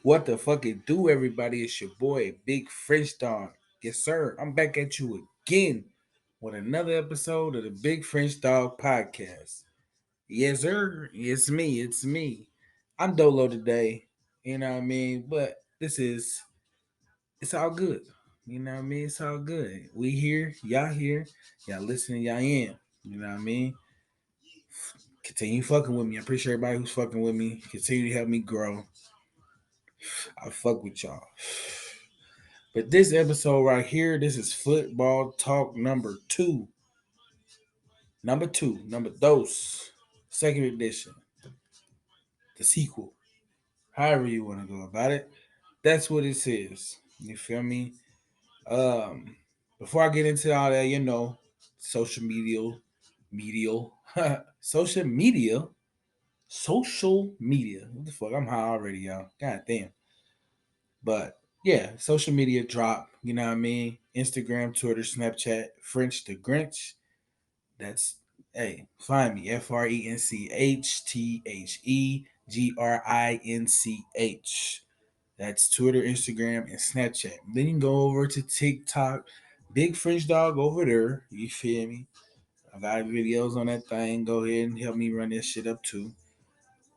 What the fuck it do, everybody? It's your boy, Big French Dawg. Yes, sir. I'm back at you again with another episode of the Big French Dawg podcast. Yes, sir. It's me. It's me. I'm Dolo today. You know what I mean? But it's all good. You know what I mean? It's all good. We here, y'all listening, y'all in. You know what I mean? Continue fucking with me. I appreciate everybody who's fucking with me. Continue to help me grow. I fuck with y'all. But this episode right here, this is football talk number two. Number dos. Second edition. The sequel. However you want to go about it. That's what it is. You feel me? Um, Before I get into all that, social medial, social media, social media. What the fuck? I'm high already, y'all. God damn. But yeah, social media drop. You know what I mean? Instagram, Twitter, Snapchat, French the Grinch. That's find me FrenchTheGrinch. That's Twitter, Instagram, and Snapchat. Then you can go over to TikTok. Big French Dawg over there. You feel me? I got videos on that thing. Go ahead and help me run this shit up too.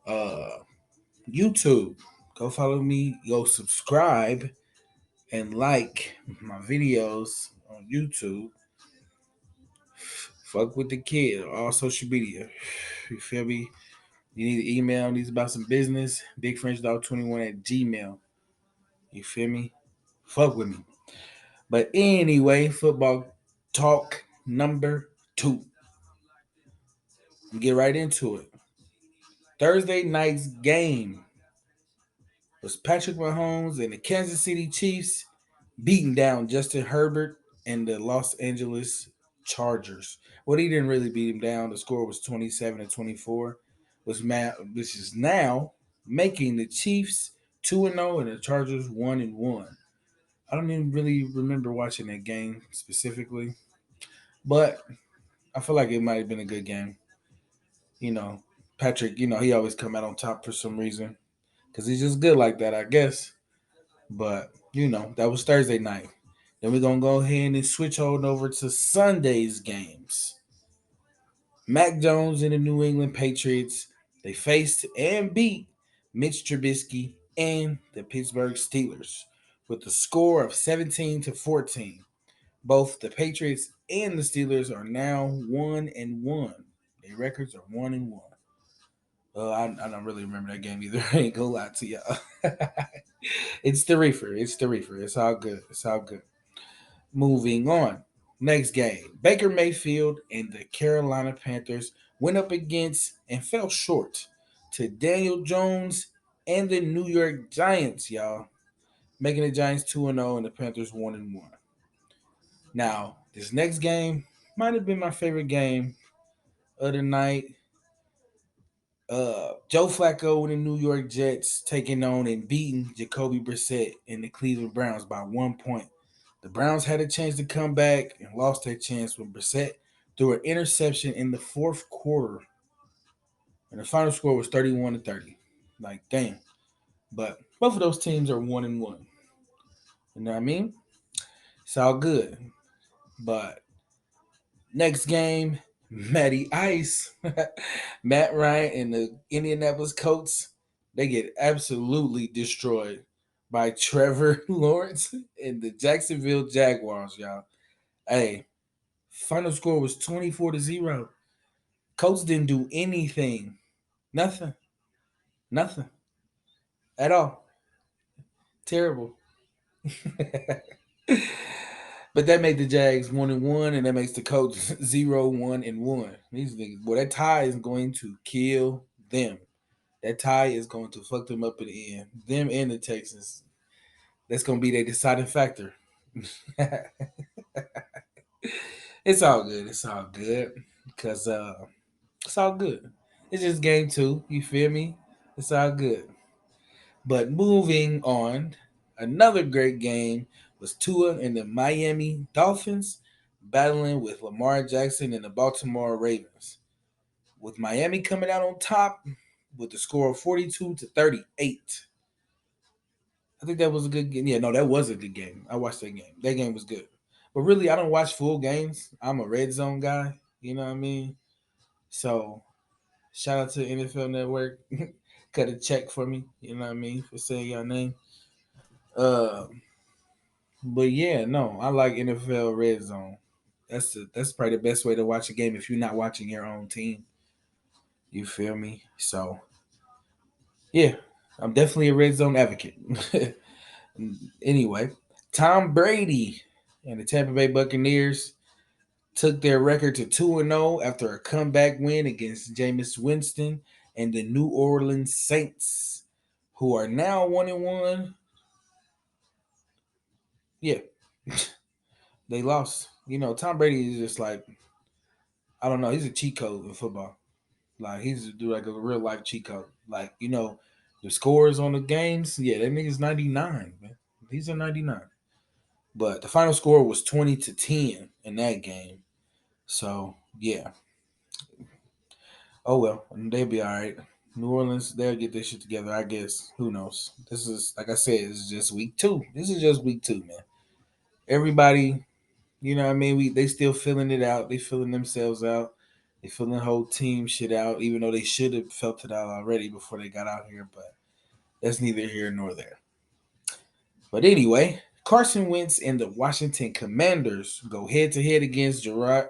Uh YouTube. Go follow me. Go subscribe and like my videos on YouTube. Fuck with the kid. All social media. You feel me? You need an email, needs about some business. BigFrenchDog21 at Gmail. You feel me? Fuck with me. But anyway, football talk number two. Get right into it. Thursday night's game was Patrick Mahomes and the Kansas City Chiefs beating down Justin Herbert and the Los Angeles Chargers. Well, he didn't really beat him down. The score was 27-24, which is now making the Chiefs 2-0 and the Chargers 1-1. I don't even really remember watching that game specifically, but I feel like it might have been a good game. You know, Patrick, he always come out on top for some reason because he's just good like that, I guess. But that was Thursday night. Then we're gonna go ahead and switch on over to Sunday's games. Mac Jones and the New England Patriots, they faced and beat Mitch Trubisky and the Pittsburgh Steelers with a score of 17-14. Both the Patriots and the Steelers are now 1-1. Their records are 1-1. I don't really remember that game either. I ain't gonna lie to y'all. It's the reefer. It's the reefer. It's all good. It's all good. Moving on. Next game. Baker Mayfield and the Carolina Panthers went up against and fell short to Daniel Jones and the New York Giants, y'all. Making the Giants 2-0 and the Panthers 1-1. Now, this next game might have been my favorite game of the night. Joe Flacco and the New York Jets taking on and beating Jacoby Brissett and the Cleveland Browns by 1 point. The Browns had a chance to come back and lost their chance when Brissett threw an interception in the fourth quarter. And the final score was 31-30. Like, damn. But both of those teams are 1-1. You know what I mean? It's all good. But next game, Matty Ice, Matt Ryan, and the Indianapolis Colts, they get absolutely destroyed by Trevor Lawrence and the Jacksonville Jaguars, y'all. Hey, final score was 24-0. Colts didn't do anything. Nothing. Nothing. At all. Terrible. But that made the Jags 1-1, and that makes the Colts 0-1-1. These niggas, boy, that tie is going to kill them. That tie is going to fuck them up in the end. Them and the Texans. That's going to be their deciding factor. It's all good. It's all good. Because it's all good. It's just game two. You feel me? It's all good. But moving on, another great game was Tua and the Miami Dolphins battling with Lamar Jackson and the Baltimore Ravens. With Miami coming out on top with the score of 42-38. I think that was a good game. Yeah, no, that was a good game. I watched that game. That game was good. But really, I don't watch full games. I'm a red zone guy. You know what I mean? So shout out to NFL Network. Cut a check for me. You know what I mean? For saying your name. Uh, but yeah, no, I like NFL Red Zone. That's probably the best way to watch a game if you're not watching your own team. You feel me? So yeah, I'm definitely a red zone advocate. Anyway, Tom Brady and the Tampa Bay Buccaneers took their record to 2-0 after a comeback win against Jameis Winston and the New Orleans Saints, who are now 1-1. Yeah, they lost. You know, Tom Brady is just like, I don't know, he's a cheat code in football. Like he's do like a real life cheat code. Like, you know, the scores on the games, yeah, that nigga's 99, man. These are 99. But the final score was 20-10 in that game. So yeah. Oh well, they'll be all right. New Orleans, they'll get this shit together, I guess. Who knows? This is like I said, this is just week two. This is just week two, man. Everybody, you know what I mean? They still feeling it out. They feeling themselves out. They feeling the whole team shit out, even though they should have felt it out already before they got out here, but that's neither here nor there. But anyway, Carson Wentz and the Washington Commanders go head to head against Jared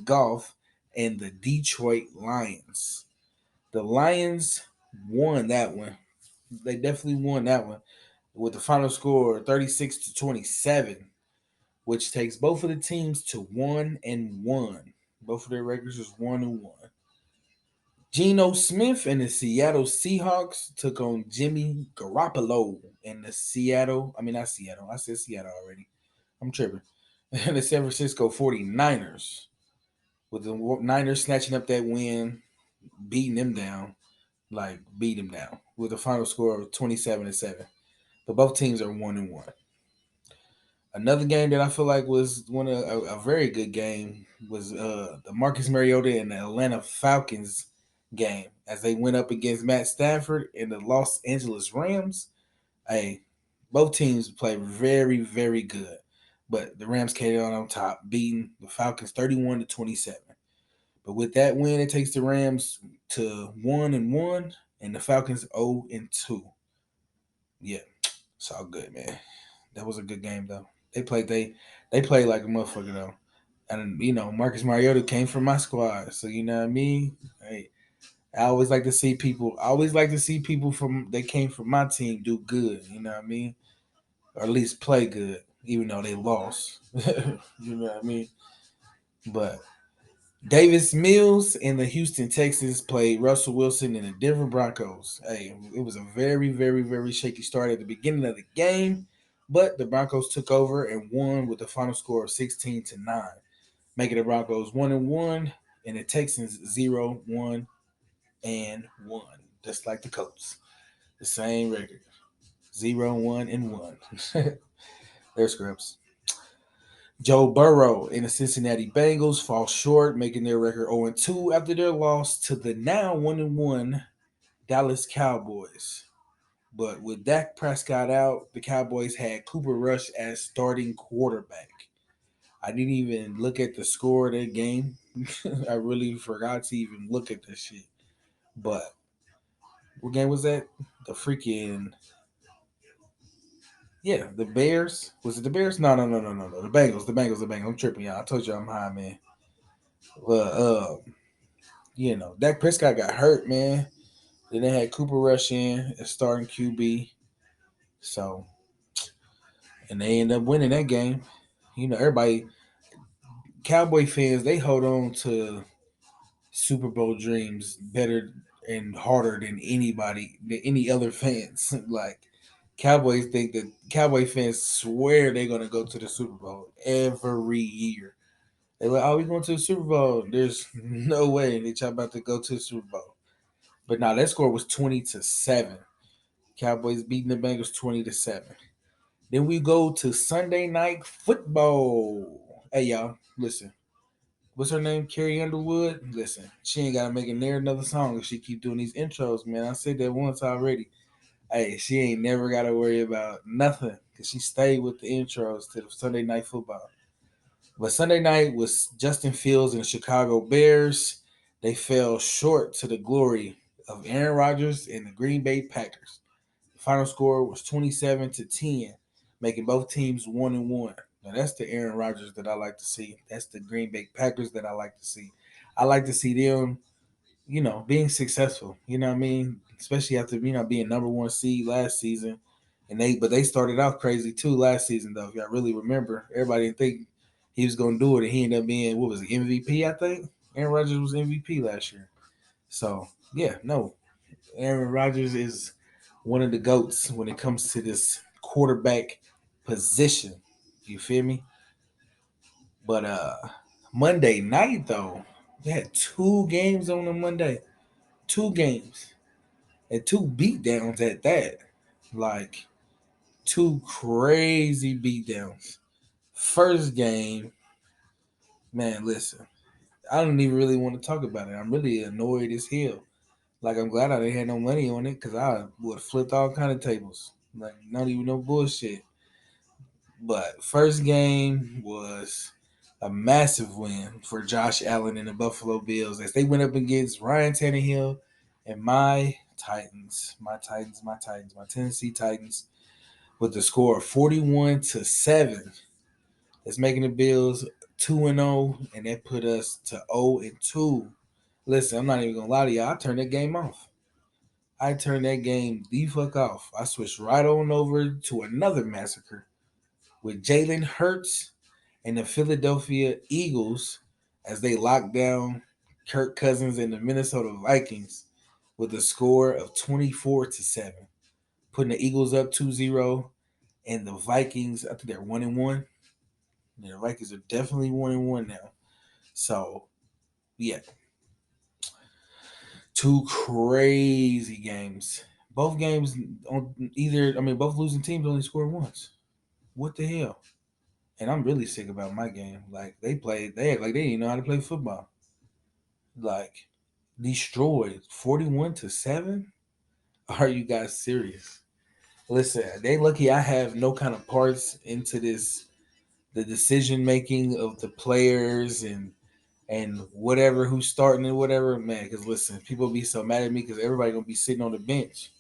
Goff and the Detroit Lions. The Lions won that one. They definitely won that one with the final score 36-27, which takes both of the teams to 1-1. Both of their records is 1-1. Geno Smith and the Seattle Seahawks took on Jimmy Garoppolo and the Seattle, I mean, not Seattle, I said Seattle already. I'm tripping. And the San Francisco 49ers, with the Niners snatching up that win, beating them down, like beat them down, with a final score of 27-7. But both teams are 1-1. Another game that I feel like was one of a very good game was the Marcus Mariota and the Atlanta Falcons game as they went up against Matt Stafford and the Los Angeles Rams. Hey, both teams played very, very good, but the Rams came out on top, beating the Falcons 31-27. But with that win, it takes the Rams to 1-1 and the Falcons 0-2. Yeah, it's all good, man. That was a good game though. They played like a motherfucker though. And you know, Marcus Mariota came from my squad. So you know what I mean? Hey, I always like to see people from they came from my team do good, you know what I mean? Or at least play good, even though they lost. You know what I mean? But Davis Mills and the Houston Texans played Russell Wilson and the Denver Broncos. Hey, it was a very, very, very shaky start at the beginning of the game, but the Broncos took over and won with the final score of 16-9, making the Broncos 1-1 and the Texans 0-1-1, just like the Colts. The same record. 0-1-1. They're scrubs. Joe Burrow and the Cincinnati Bengals fall short, making their record 0-2 after their loss to the now 1-1 Dallas Cowboys. But with Dak Prescott out, the Cowboys had Cooper Rush as starting quarterback. I didn't even look at the score of that game. I really forgot to even look at this shit. But what game was that? The freaking yeah, the Bears. Was it the Bears? No, no, no, no, no, no. The Bengals. The Bengals. The Bengals. I'm tripping, y'all. I told you I'm high, man. Well, you know, Dak Prescott got hurt, man. Then they had Cooper Rush in as starting QB. So, and they end up winning that game. You know, everybody, Cowboy fans, they hold on to Super Bowl dreams better and harder than any other fans. Like, Cowboys think that Cowboy fans swear they're gonna go to the Super Bowl every year. They're like, "Oh, we going to the Super Bowl." There's no way that y'all about to go to the Super Bowl. But now that score was 20-7. Cowboys beating the Bengals 20-7. Then we go to Sunday night football. Hey y'all, listen. What's her name? Carrie Underwood. Listen, she ain't gotta make it near another song if she keep doing these intros, man. I said that once already. Hey, she ain't never got to worry about nothing because she stayed with the intros to the Sunday Night Football. But Sunday night was Justin Fields and the Chicago Bears. They fell short to the glory of Aaron Rodgers and the Green Bay Packers. The final score was 27-10, making both teams 1-1. Now that's the Aaron Rodgers that I like to see. That's the Green Bay Packers that I like to see. I like to see them, being successful. You know what I mean? Especially after being number one seed last season, but they started off crazy too last season though. If y'all really remember, everybody didn't think he was gonna do it, and he ended up being what was it, MVP? I think Aaron Rodgers was MVP last year. So yeah, no, Aaron Rodgers is one of the goats when it comes to this quarterback position. You feel me? But Monday night though, they had two games on a Monday, two games and two beatdowns at that. Like two crazy beatdowns. First game, man, listen, I don't even really want to talk about it. I'm really annoyed as hell. Like I'm glad I didn't have no money on it because I would have flipped all kind of tables. Like not even no bullshit. But first game was a massive win for Josh Allen and the Buffalo Bills as they went up against Ryan Tannehill and my Titans, my Tennessee Titans, with the score of 41-7. That's making the Bills 2-0, and that put us to 0-2. Listen, I'm not even gonna lie to y'all. I turned that game off. I turned that game the fuck off. I switched right on over to another massacre with Jalen Hurts and the Philadelphia Eagles as they locked down Kirk Cousins and the Minnesota Vikings with a score of 24-7, putting the Eagles up 2-0, and the Vikings, I think they're 1-1. Yeah, the Vikings are definitely 1-1 now. So yeah, two crazy games. Both games on either. I mean, both losing teams only scored once. What the hell? And I'm really sick about my game. Like they act like they didn't know how to play football. Like destroyed 41-7. Are you guys serious? Listen, they lucky I have no kind of parts into this, the decision making of the players and whatever who's starting and whatever, man. Because listen, people be so mad at me because everybody gonna be sitting on the bench.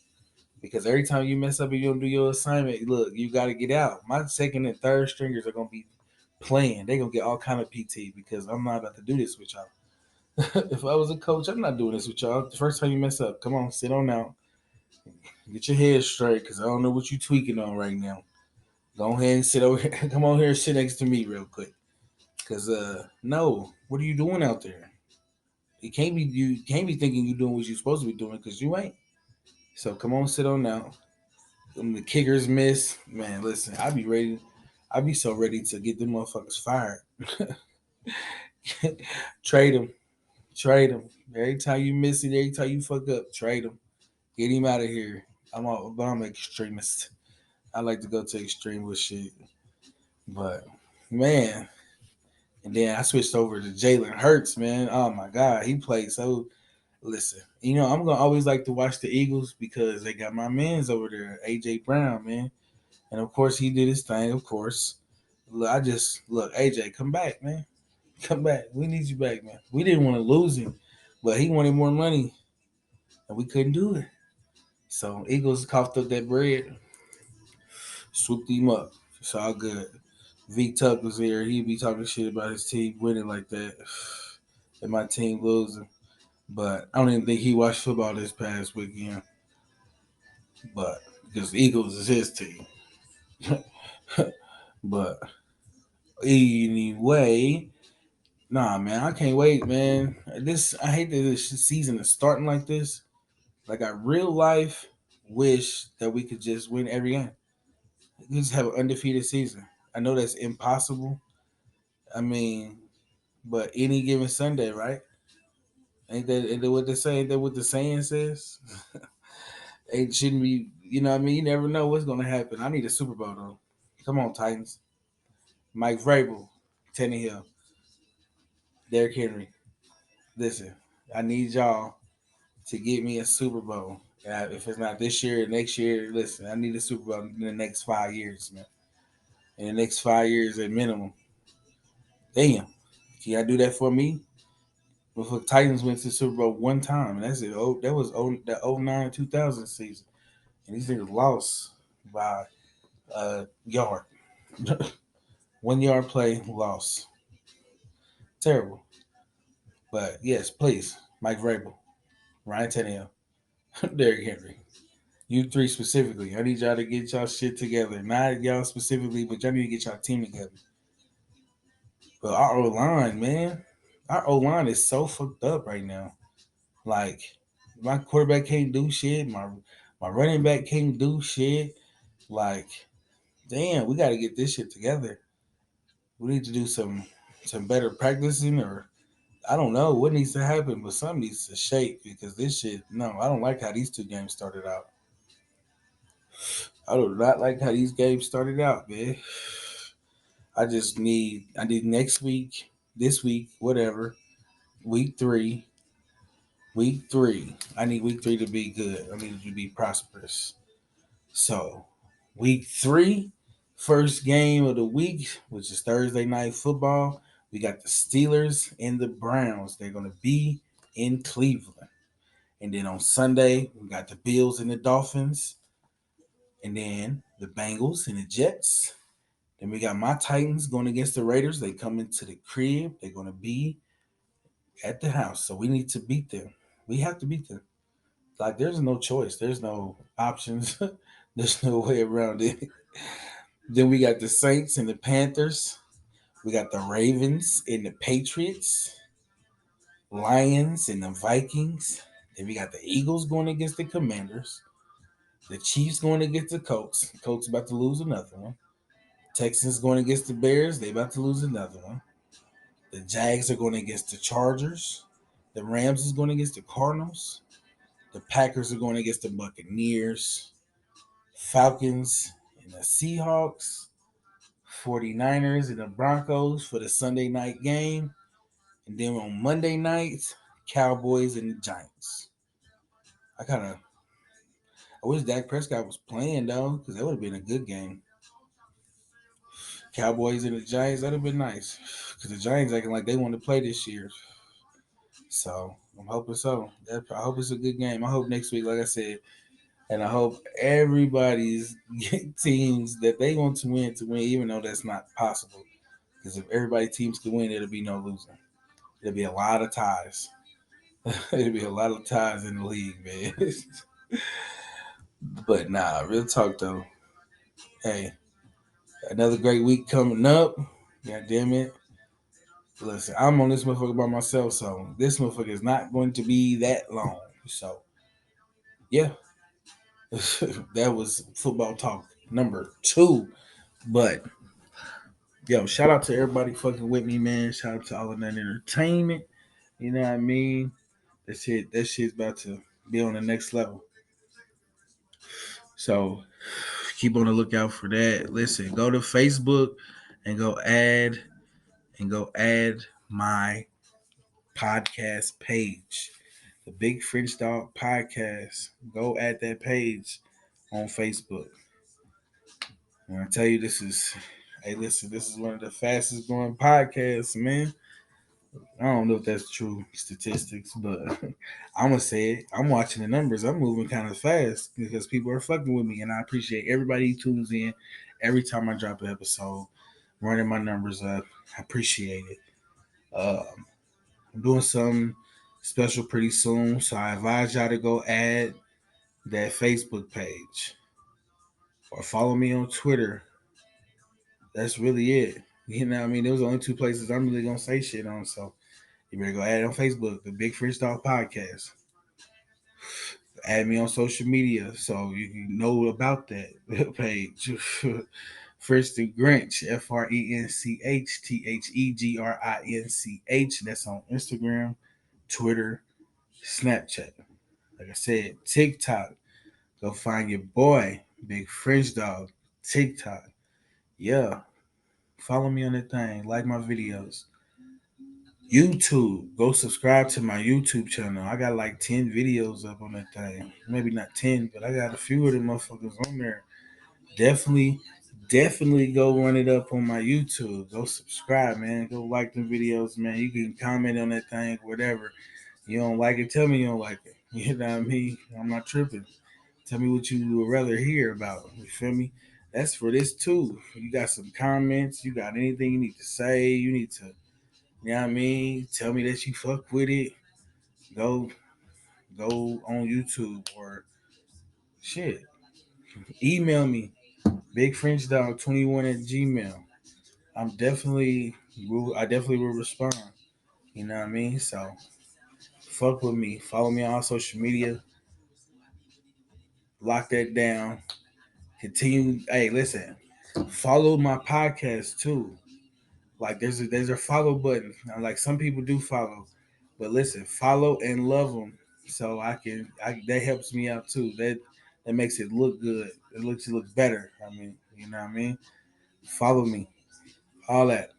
Because every time you mess up and you don't do your assignment, look, you got to get out. My second and third stringers are gonna be playing. They gonna get all kind of PT because I'm not about to do this with y'all. If I was a coach, I'm not doing this with y'all. The first time you mess up, come on, sit on out, get your head straight because I don't know what you tweaking on right now. Go ahead and sit over here. Come on here and sit next to me real quick. Cause no, what are you doing out there? You can't be thinking you're doing what you're supposed to be doing because you ain't. So come on, sit on now. When the kickers miss, man, listen, I be ready. I be so ready to get them motherfuckers fired. Trade them, trade them. Every time you miss it, every time you fuck up, trade him. Get him out of here. But I'm an extremist. I like to go to extreme with shit. But man, and then I switched over to Jalen Hurts. Man, oh my god, he played so. Listen, I'm gonna always like to watch the Eagles because they got my man's over there, AJ Brown, man, and of course he did his thing. Of course, look, AJ, come back, man, come back. We need you back, man. We didn't want to lose him, but he wanted more money, and we couldn't do it. So Eagles coughed up that bread, swooped him up. It's all good. V Tuck was here. He'd be talking shit about his team winning like that, and my team losing. But I don't even think he watched football this past weekend. But because the Eagles is his team. But anyway, nah, man, I can't wait, man. I hate that this season is starting like this. Like I real life wish that we could just win every game. Just have an undefeated season. I know that's impossible. I mean, but any given Sunday, right? Ain't that what they say? Ain't that what the saying says? It shouldn't be. You know what I mean? You never know what's gonna happen. I need a Super Bowl though. Come on, Titans. Mike Vrabel, Tannehill, Derrick Henry. Listen, I need y'all to get me a Super Bowl. If it's not this year, next year, listen, I need a Super Bowl in the next 5 years, man. In the next 5 years at minimum. Damn. Can y'all do that for me? Before Titans went to the Super Bowl one time, and that's it. Oh, that was the 09 2000 season. And these niggas lost by a yard. 1 yard play, loss. Terrible. But yes, please. Mike Vrabel, Ryan Tannehill, Derrick Henry. You three specifically. I need y'all to get y'all shit together. Not y'all specifically, but y'all need to get y'all team together. But our O line, man, our O line is so fucked up right now. Like my quarterback can't do shit. My running back can't do shit. Like, damn, we got to get this shit together. We need to do some better practicing, or I don't know what needs to happen, but something needs to shake because this shit. No, I don't like how these two games started out. I do not like how these games started out, man. I need next week, this week, whatever, week three, week three. I need week three to be good. I need it to be prosperous. So, week three, first game of the week, which is Thursday night football. We got the Steelers and the Browns. They're gonna be in Cleveland. And then on Sunday, we got the Bills and the Dolphins. And then the Bengals and the Jets. Then we got my Titans going against the Raiders. They come into the crib. They're going to be at the house. So we need to beat them. We have to beat them. Like, there's no choice. There's no options. There's no way around it. Then we got the Saints and the Panthers. We got the Ravens and the Patriots. Lions and the Vikings. Then we got the Eagles going against the Commanders. The Chiefs going against the Colts. The Colts about to lose another one. Texans going against the Bears. They about to lose another one. The Jags are going against the Chargers. The Rams is going against the Cardinals. The Packers are going against the Buccaneers. Falcons and the Seahawks. 49ers and the Broncos for the Sunday night game. And then on Monday night, Cowboys and the Giants. I wish Dak Prescott was playing though, because that would have been a good game. Cowboys and the Giants, that'd have been nice. Because the Giants acting like they want to play this year. So I'm hoping so. I hope it's a good game. I hope next week, like I said, and I hope everybody's teams that they want to win, even though that's not possible. Because if everybody teams can win, it'll be no losing. It'll be a lot of ties. It'll be a lot of ties in the league, man. But nah, real talk though. Hey, another great week coming up. God damn it. Listen, I'm on this motherfucker by myself, so this motherfucker is not going to be that long. So, yeah, that was football talk number 2. But, yo, shout out to everybody fucking with me, man. Shout out to all of that entertainment. You know what I mean? That shit's about to be on the next level. So, keep on the lookout for that. Listen, go to Facebook and go add my podcast page, the Big French Dawg podcast. Go add that page on Facebook. And I tell you, hey, listen, this is one of the fastest growing podcasts, man. I don't know if that's true statistics, but I'm gonna say it. I'm watching the numbers. I'm moving kind of fast because people are fucking with me, and I appreciate everybody who tunes in every time I drop an episode, running my numbers up. I appreciate it. I'm doing something special pretty soon, so I advise y'all to go add that Facebook page or follow me on Twitter. That's really it. You know what I mean? Those are the only two places I'm really gonna say shit on. So you better go add it on Facebook, the Big French Dawg Podcast. Add me on social media so you can know about that page. French the Grinch, FRENCHTHEGRINCH. That's on Instagram, Twitter, Snapchat. Like I said, TikTok. Go find your boy, Big French Dawg, TikTok. Yeah. Follow me on that thing. Like my videos. YouTube. Go subscribe to my YouTube channel. I got like 10 videos up on that thing. Maybe not 10, but I got a few of them motherfuckers on there. Definitely, definitely go run it up on my YouTube. Go subscribe, man. Go like the videos, man. You can comment on that thing, whatever. You don't like it, tell me you don't like it. You know what I mean? I'm not tripping. Tell me what you would rather hear about. You feel me? That's for this too. You got some comments, you got anything you need to say, you need to, you know what I mean? Tell me that you fuck with it. Go go on YouTube or shit. Email me. Big French Dawg 21 at Gmail. I definitely will respond. You know what I mean? So fuck with me. Follow me on all social media. Lock that down. Continue. Hey, listen. Follow my podcast too. Like there's a follow button. Now, like some people do follow, but listen, follow and love them. So that helps me out too. That makes it look good. It looks it look better. I mean, you know what I mean? Follow me. All that.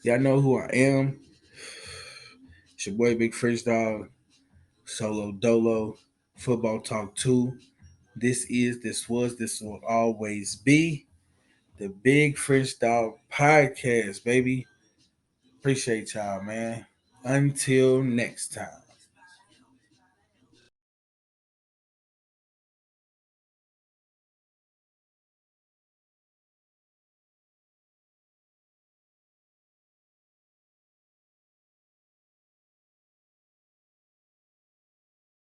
Y'all know who I am. It's your boy Big French Dawg, Solo Dolo, Football Talk 2. This will always be the Big French Dawg podcast, baby. Appreciate y'all, man. Until next time.